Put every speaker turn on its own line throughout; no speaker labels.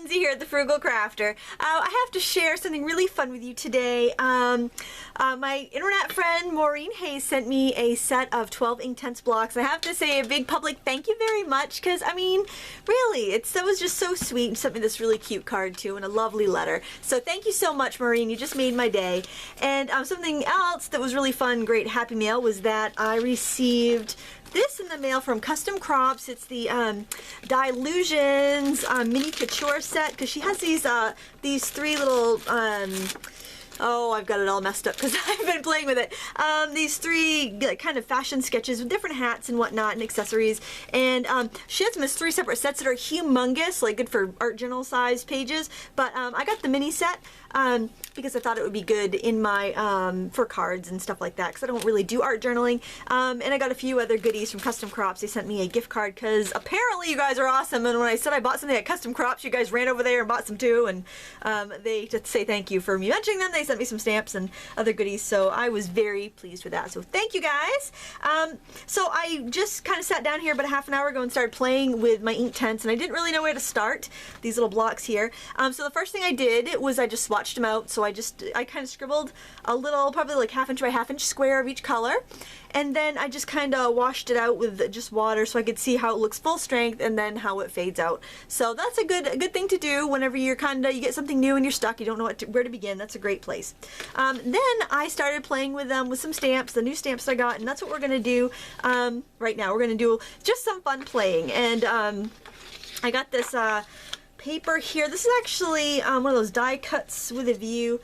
Lindsay here at The Frugal Crafter. I have to share something really fun with you today. My internet friend Maureen sent me a set of 12 Inktense blocks. I have to say a big public thank you very much, because I mean, really, that was just so sweet, and sent me this really cute card too, and a lovely letter. So thank you so much, Maureen. You just made my day. And something else that was really fun, great happy mail, was that I received this in the mail from Custom Crops. It's the Dilutions mini couture set, because she has these three little oh, I've got it all messed up because I've been playing with it. These three kind of fashion sketches with different hats and whatnot and accessories. And she has them as 3 separate sets that are humongous, like good for art journal size pages. But I got the mini set because I thought it would be good in my for cards and stuff like that, because I don't really do art journaling. And I got a few other goodies from Custom Crops. They sent me a gift card because apparently you guys are awesome. And when I said I bought something at Custom Crops, you guys ran over there and bought some too. And they just say thank you for me mentioning them. They sent me some stamps and other goodies, so I was very pleased with that. So thank you guys. So I just kind of sat down here about a half an hour ago and started playing with my Inktense, and I didn't really know where to start. These little blocks here. So the first thing I did was I just swatched them out. So I kind of scribbled a little, probably like 1/2 inch by 1/2 inch square of each color, and then I just kind of washed it out with just water so I could see how it looks full strength and then how it fades out. So that's a good thing to do whenever you're you get something new and you're stuck, you don't know where to begin. That's a great place. Then I started playing with them with some stamps, the new stamps I got, and that's what we're gonna do right now. We're gonna do just some fun playing, and I got this paper here. This is actually one of those die cuts with a view.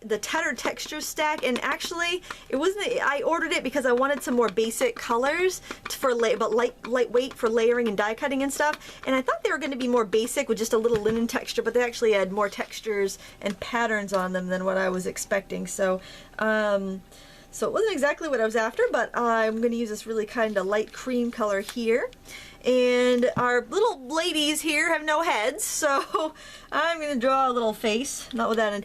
The tattered texture stack, and actually it wasn't, I ordered it because I wanted some more basic colors for lightweight for layering and die cutting and stuff, and I thought they were going to be more basic with just a little linen texture, but they actually had more textures and patterns on them than what I was expecting. So so it wasn't exactly what I was after, but I'm going to use this really kind of light cream color here. And our little ladies here have no heads, so I'm going to draw a little face, not with that. And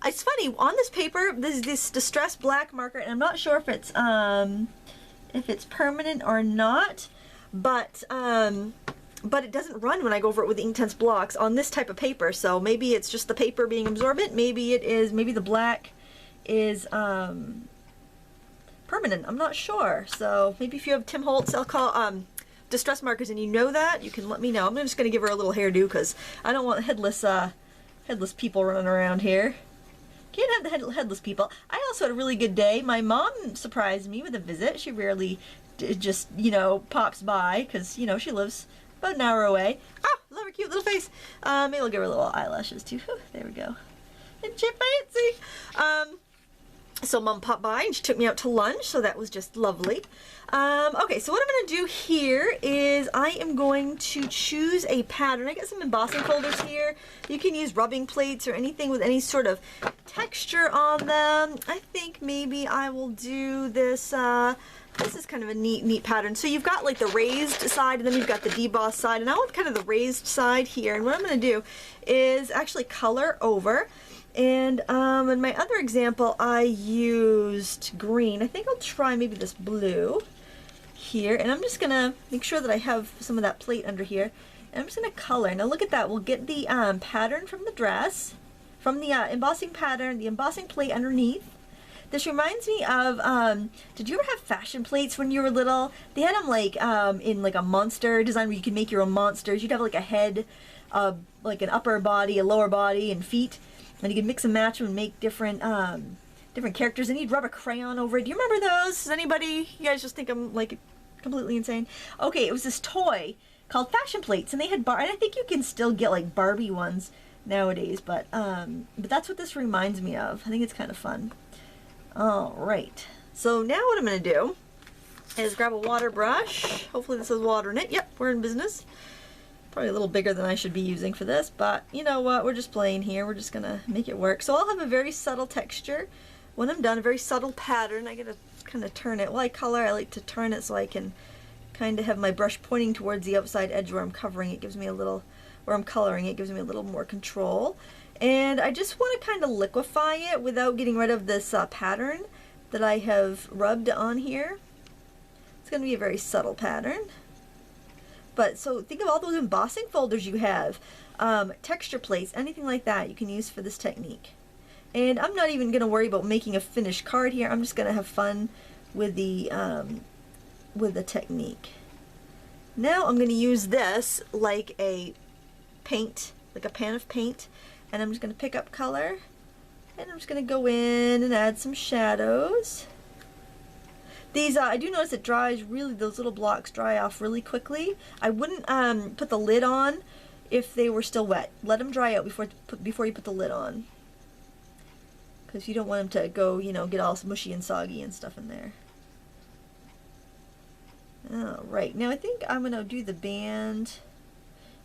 it's funny, on this paper, there's this distressed black marker, and I'm not sure if it's permanent or not, but it doesn't run when I go over it with the Inktense blocks on this type of paper. So maybe it's just the paper being absorbent. Maybe it is. Maybe the black is permanent. I'm not sure. So maybe if you have Tim Holtz, I'll call distress markers, and you know that, you can let me know. I'm just going to give her a little hairdo because I don't want headless people running around here. Can't have the headless people. I also had a really good day. My mom surprised me with a visit. She rarely just, you know, pops by because, you know, she lives about an hour away. Oh, love her cute little face. Maybe I'll give her little eyelashes too. Whew, there we go. Isn't she fancy? So mom popped by and she took me out to lunch, so that was just lovely. Okay, so what I'm going to do here is I am going to choose a pattern. I got some embossing folders here. You can use rubbing plates or anything with any sort of texture on them. I think maybe I will do this. This is kind of a neat pattern. So you've got like the raised side, and then you've got the debossed side, and I want kind of the raised side here. And what I'm going to do is actually color over. And in my other example, I used green. I think I'll try maybe this blue here. And I'm just going to make sure that I have some of that plate under here. And I'm just going to color. Now look at that. We'll get the pattern from the dress, from the embossing pattern, the embossing plate underneath. This reminds me of, did you ever have fashion plates when you were little? They had them like in like a monster design where you could make your own monsters. You'd have like a head, like an upper body, a lower body, and feet. And you can mix and match them and make different characters, and you'd rub a crayon over it. Do you remember those? Does anybody? You guys just think I'm like completely insane? Okay, it was this toy called fashion plates, and they had and I think you can still get like Barbie ones nowadays, but that's what this reminds me of. I think it's kind of fun. All right, so now what I'm going to do is grab a water brush. Hopefully this has water in it. Yep, we're in business. Probably a little bigger than I should be using for this, but you know what, we're just playing here. We're just gonna make it work. So I'll have a very subtle texture when I'm done, a very subtle pattern. I gotta kind of turn it. While I color, I like to turn it so I can kind of have my brush pointing towards the outside edge where I'm covering. It gives me a little, where I'm coloring, it gives me a little more control. And I just want to kind of liquefy it without getting rid of this pattern that I have rubbed on here. It's going to be a very subtle pattern. but so think of all those embossing folders you have, texture plates, anything like that you can use for this technique. And I'm not even going to worry about making a finished card here. I'm just going to have fun with the technique. Now I'm going to use this like a paint, like a pan of paint, and I'm just going to pick up color, and I'm just going to go in and add some shadows. These, I do notice it dries really, those little blocks dry off really quickly. I wouldn't put the lid on if they were still wet. Let them dry out before you put the lid on, because you don't want them to go, you know, get all mushy and soggy and stuff in there. Alright, now I think I'm going to do the band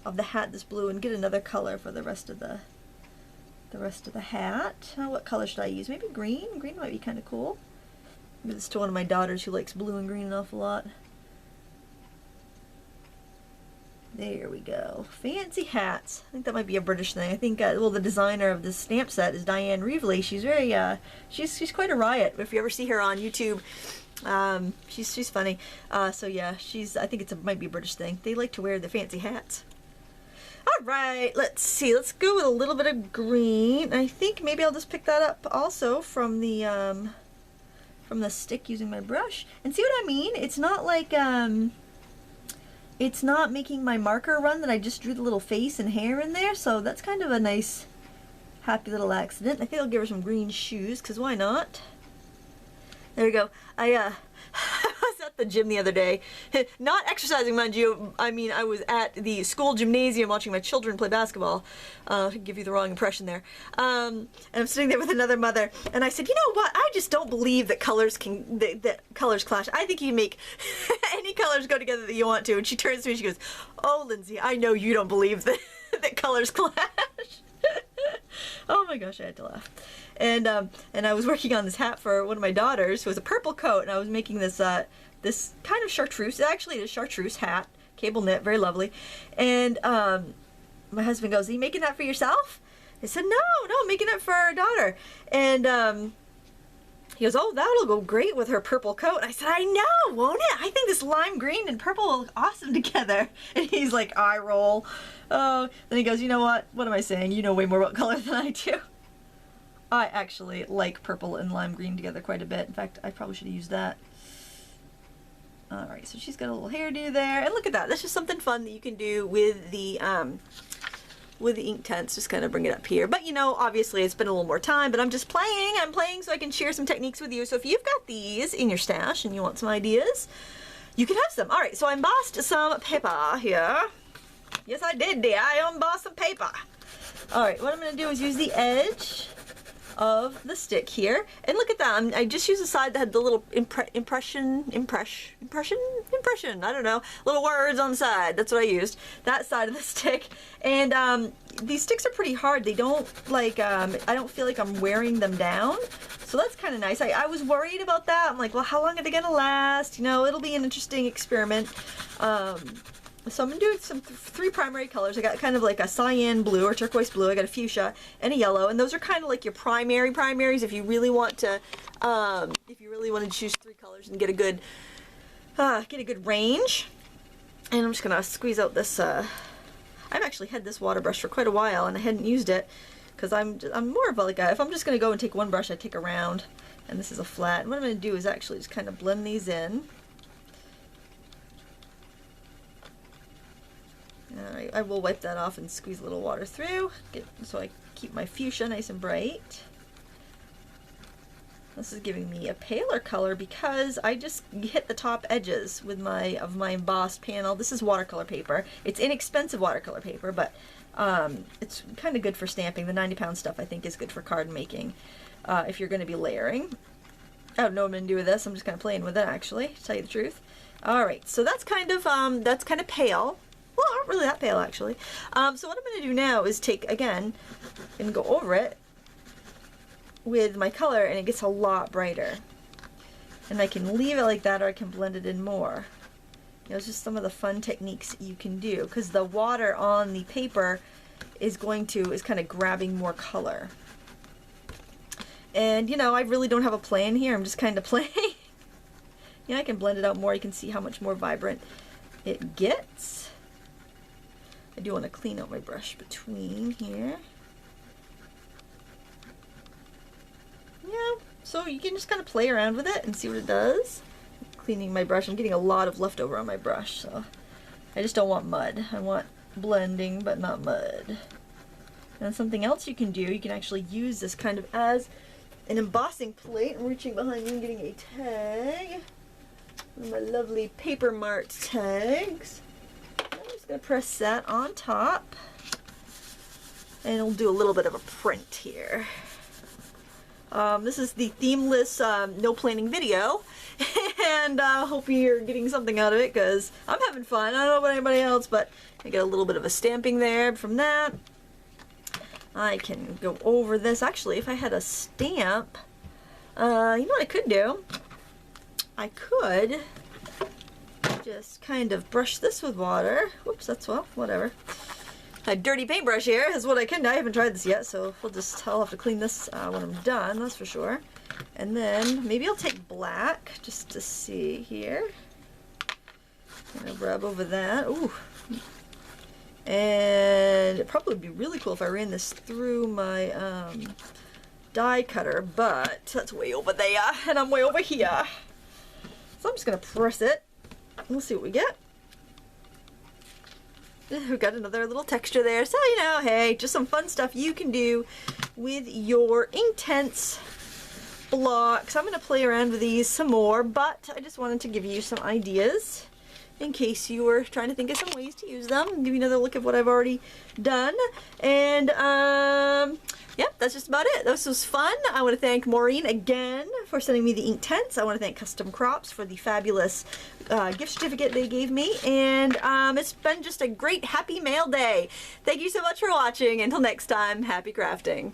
of the hat this blue and get another color for the rest of the hat. What color should I use? Maybe green? Green might be kind of cool. Give this to one of my daughters who likes blue and green an awful lot. There we go. Fancy hats. I think that might be a British thing. I think, well, the designer of this stamp set is Diane Reevely. She's very, she's quite a riot. If you ever see her on YouTube, she's funny. So yeah, I think it might be a British thing. They like to wear the fancy hats. Alright, let's see. Let's go with a little bit of green. I think maybe I'll just pick that up also from the stick using my brush. And see what I mean? It's not like, it's not making my marker run that I just drew the little face and hair in there, so that's kind of a nice, happy little accident. I think I'll give her some green shoes, because why not? There we go. I was at the gym the other day. Not exercising, mind you. I mean, I was at the school gymnasium watching my children play basketball. To give you the wrong impression there. And I'm sitting there with another mother, and I said, you know what? I just don't believe that colors that colors clash. I think you can make any colors go together that you want to. And she turns to me and she goes, oh, Lindsay, I know you don't believe that, that colors clash. Oh my gosh, I had to laugh. And I was working on this hat for one of my daughters who has a purple coat, and I was making this this kind of chartreuse. Actually, it's a chartreuse hat, cable knit, very lovely. And my husband goes, "Are you making that for yourself?" I said, "No, I'm making it for our daughter." And he goes, "Oh, that'll go great with her purple coat." And I said, "I know, won't it? I think this lime green and purple will look awesome together." And he's like, eye roll. Oh, then he goes, "You know what? What am I saying? You know way more about color than I do." I actually like purple and lime green together quite a bit. In fact, I probably should have used that. Alright, so she's got a little hairdo there. And look at that. That's just something fun that you can do with the Inktense. Just kind of bring it up here. But, you know, obviously it's been a little more time, but I'm just playing. I'm playing so I can share some techniques with you. So if you've got these in your stash and you want some ideas, you can have some. Alright, so I embossed some paper here. Yes, I did, dear. I embossed some paper. Alright, what I'm going to do is use the edge of the stick here, and look at that. I just used the side that had the little impression, I don't know, little words on the side. That's what I used, that side of the stick. And these sticks are pretty hard. They don't like, I don't feel like I'm wearing them down, so that's kind of nice. I was worried about that. I'm like, well, how long are they gonna last? You know, it'll be an interesting experiment. So I'm going to do some three primary colors. I got kind of like a cyan blue or turquoise blue. I got a fuchsia and a yellow, and those are kind of like your primaries if you really want to choose three colors and get a good range. And I'm just going to squeeze out this. I've actually had this water brush for quite a while, and I hadn't used it because I'm more of like if I'm just going to go and take one brush, I take a round, and this is a flat. And what I'm going to do is actually just kind of blend these in. I will wipe that off and squeeze a little water through, so I keep my fuchsia nice and bright. This is giving me a paler color because I just hit the top edges with my embossed panel. This is watercolor paper. It's inexpensive watercolor paper, but it's kind of good for stamping. The 90-pound stuff I think is good for card making if you're going to be layering. I don't know what I'm going to do with this. I'm just kind of playing with it, actually, to tell you the truth. All right, so that's kind of pale. Well, not really that pale, actually. So what I'm going to do now is take, again, and go over it with my color, and it gets a lot brighter. And I can leave it like that, or I can blend it in more. You know, it's just some of the fun techniques you can do, because the water on the paper is kind of grabbing more color. And, you know, I really don't have a plan here. I'm just kind of playing. You know, I can blend it out more. You can see how much more vibrant it gets. I do want to clean out my brush between here. Yeah, so you can just kind of play around with it and see what it does. Cleaning my brush, I'm getting a lot of leftover on my brush, so I just don't want mud. I want blending, but not mud. And something else you can do, you can actually use this kind of as an embossing plate. I'm reaching behind me and getting a tag. One of my lovely Paper Mart tags. I'm just going to press that on top. And we'll do a little bit of a print here. This is the themeless no planning video. And I hope you're getting something out of it because I'm having fun. I don't know about anybody else, but I get a little bit of a stamping there from that. I can go over this. Actually, if I had a stamp, you know what I could do? I could just kind of brush this with water. Whoops, that's, well, whatever. A dirty paintbrush here is what I can do. I haven't tried this yet, so I'll have to clean this when I'm done, that's for sure. And then maybe I'll take black just to see here. Gonna rub over that. Ooh. And it probably would be really cool if I ran this through my die cutter, but that's way over there, and I'm way over here. So I'm just gonna press it. We'll see what we get. We've got another little texture there, so you know, hey, just some fun stuff you can do with your Inktense blocks. I'm going to play around with these some more, but I just wanted to give you some ideas in case you were trying to think of some ways to use them. Give you another look at what I've already done. And yeah, that's just about it. This was fun. I want to thank Maureen again for sending me the Inktense. I want to thank Custom Crops for the fabulous gift certificate they gave me. And it's been just a great happy mail day. Thank you so much for watching. Until next time, happy crafting.